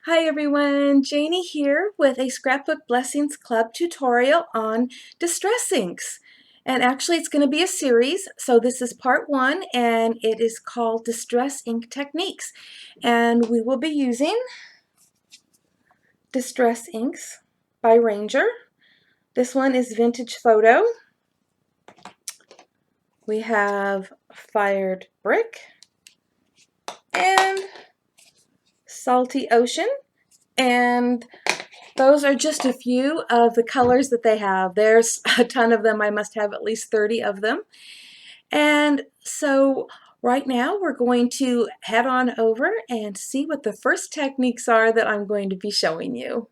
Hi everyone, Janie here with a Scrapbook Blessings Club tutorial on distress inks. And actually it's going to be a series, so this is part 1 and it is called Distress Ink Techniques. And we will be using Distress Inks by Ranger. This one is Vintage Photo. We have Fired Brick and Salty Ocean, and those are just a few of the colors that they have. There's a ton of them. I must have at least 30 of them. And so right now we're going to head on over and see what the first techniques are that I'm going to be showing you.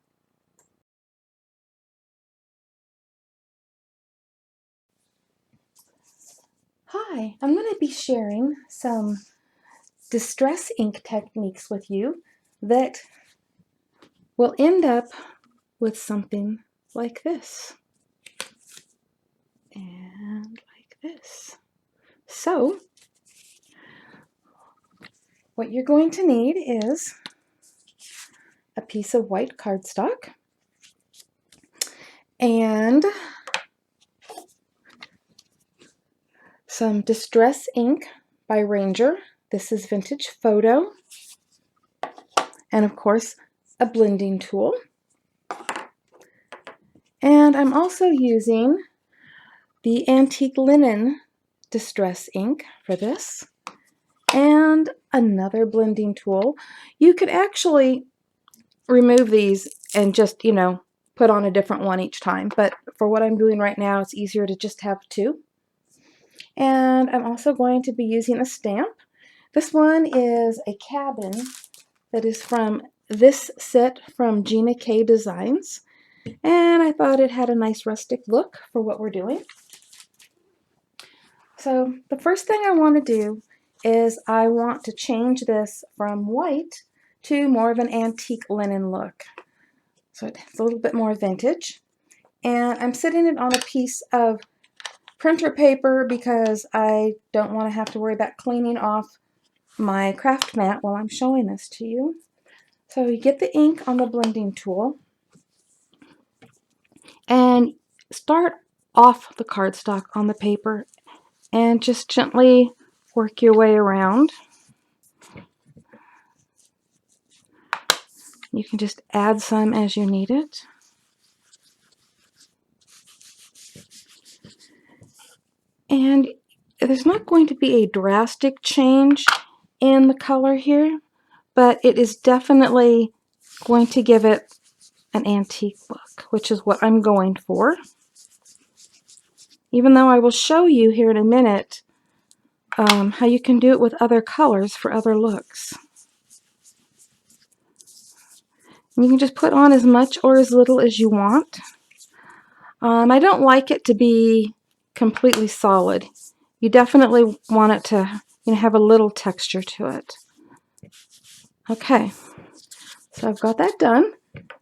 Hi, I'm going to be sharing some distress ink techniques with you that will end up with something like this and like this. So what you're going to need is a piece of white cardstock and some distress ink by Ranger. This is Vintage Photo, and of course a blending tool. And I'm also using the antique linen distress ink for this, and another blending tool. You could actually remove these and just, put on a different one each time, but for what I'm doing right now, it's easier to just have two. And I'm also going to be using a stamp. This one is a cabin that is from this set from Gina K Designs, and I thought it had a nice rustic look for what we're doing. So the first thing I want to do is I want to change this from white to more of an antique linen look. So it's a little bit more vintage. And I'm sitting it on a piece of printer paper because I don't want to have to worry about cleaning off my craft mat while I'm showing this to you. So you get the ink on the blending tool and start off the cardstock on the paper and just gently work your way around. You can just add some as you need it. And there's not going to be a drastic change in the color here, but it is definitely going to give it an antique look, which is what I'm going for. Even though I will show you here in a minute how you can do it with other colors for other looks. You can just put on as much or as little as you want. I don't like it to be completely solid. You definitely want it to have a little texture to it. Okay, so I've got that done,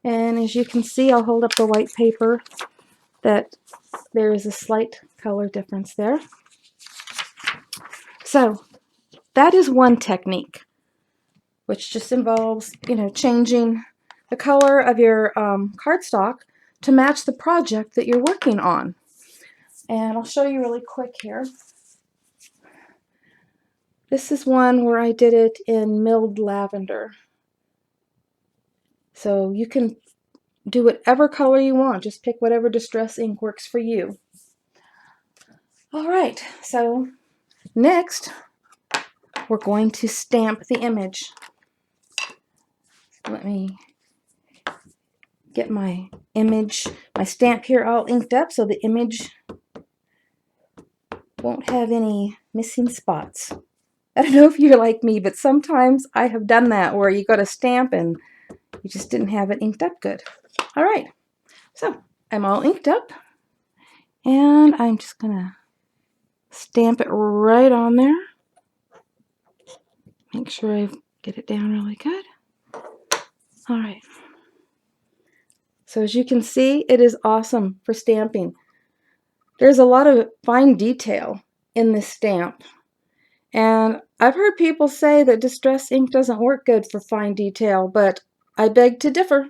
and as you can see, I'll hold up the white paper that there is a slight color difference there. So that is one technique, which just involves changing the color of your cardstock to match the project that you're working on. And I'll show you really quick here. This is one where I did it in milled lavender. So you can do whatever color you want. Just pick whatever distress ink works for you. All right, so next we're going to stamp the image. Let me get my stamp here all inked up so the image won't have any missing spots. I don't know if you're like me, but sometimes I have done that where you got a stamp and you just didn't have it inked up good. All right, so I'm all inked up, and I'm just gonna stamp it right on there. Make sure I get it down really good. All right. So as you can see, it is awesome for stamping. There's a lot of fine detail in this stamp. And I've heard people say that distress ink doesn't work good for fine detail, but I beg to differ.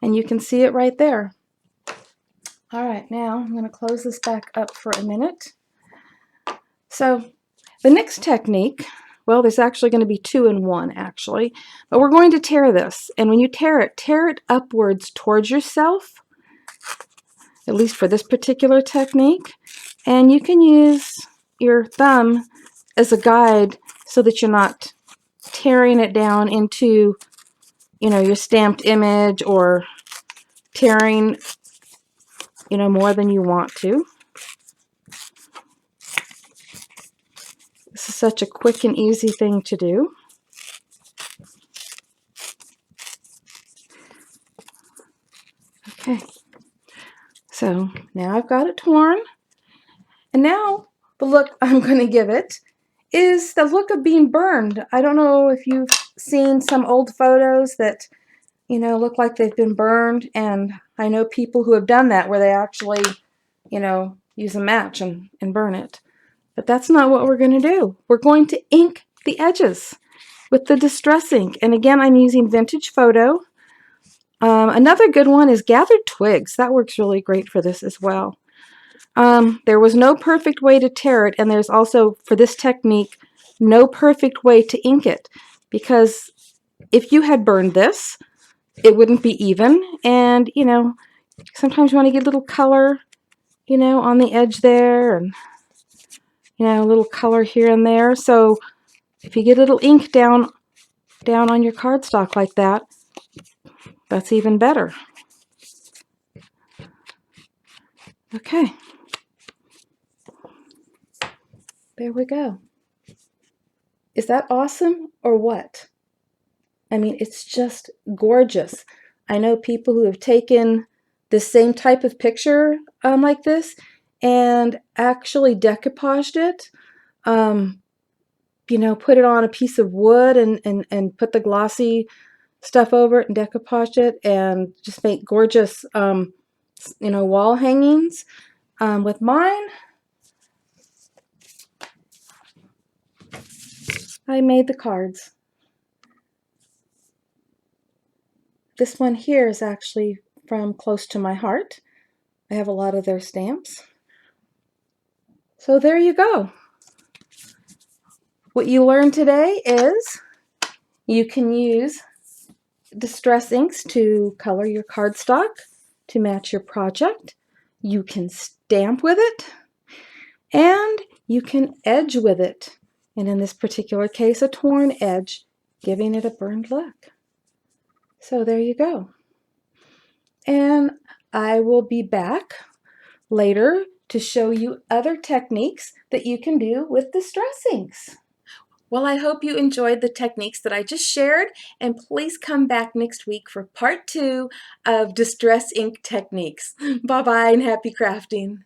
And you can see it right there. All right, now I'm going to close this back up for a minute. So the next technique, well, there's actually going to be two in one, actually. But we're going to tear this. And when you tear it upwards towards yourself, at least for this particular technique. And you can use your thumb as a guide so that you're not tearing it down into, you know, your stamped image or tearing, you know, more than you want to. This is such a quick and easy thing to do. Okay, so now I've got it torn, and now the look I'm going to give it is the look of being burned. I don't know if you've seen some old photos that, you know, look like they've been burned, and I know people who have done that where they actually, you know, use a match and burn it. But that's not what we're going to do. We're going to ink the edges with the distress ink. And again, I'm using Vintage Photo. Another good one is Gathered Twigs. That works really great for this as well. There was no perfect way to tear it, and there's also, for this technique, no perfect way to ink it, because if you had burned this, it wouldn't be even, and, you know, sometimes you want to get a little color, you know, on the edge there, and, you know, a little color here and there. So if you get a little ink down on your cardstock like that, that's even better. Okay. There we go. Is that awesome or what? I mean, it's just gorgeous. I know people who have taken the same type of picture like this and actually decoupaged it. You know, put it on a piece of wood and put the glossy stuff over it and decoupaged it and just make gorgeous, you know, wall hangings. With mine, I made the cards. This one here is actually from Close to My Heart. I have a lot of their stamps. So there you go. What you learned today is you can use distress inks to color your cardstock to match your project. You can stamp with it, and you can edge with it. And in this particular case, a torn edge, giving it a burned look. So there you go. And I will be back later to show you other techniques that you can do with distress inks. Well, I hope you enjoyed the techniques that I just shared, and please come back next week for part 2 of distress ink techniques. Bye-bye and happy crafting.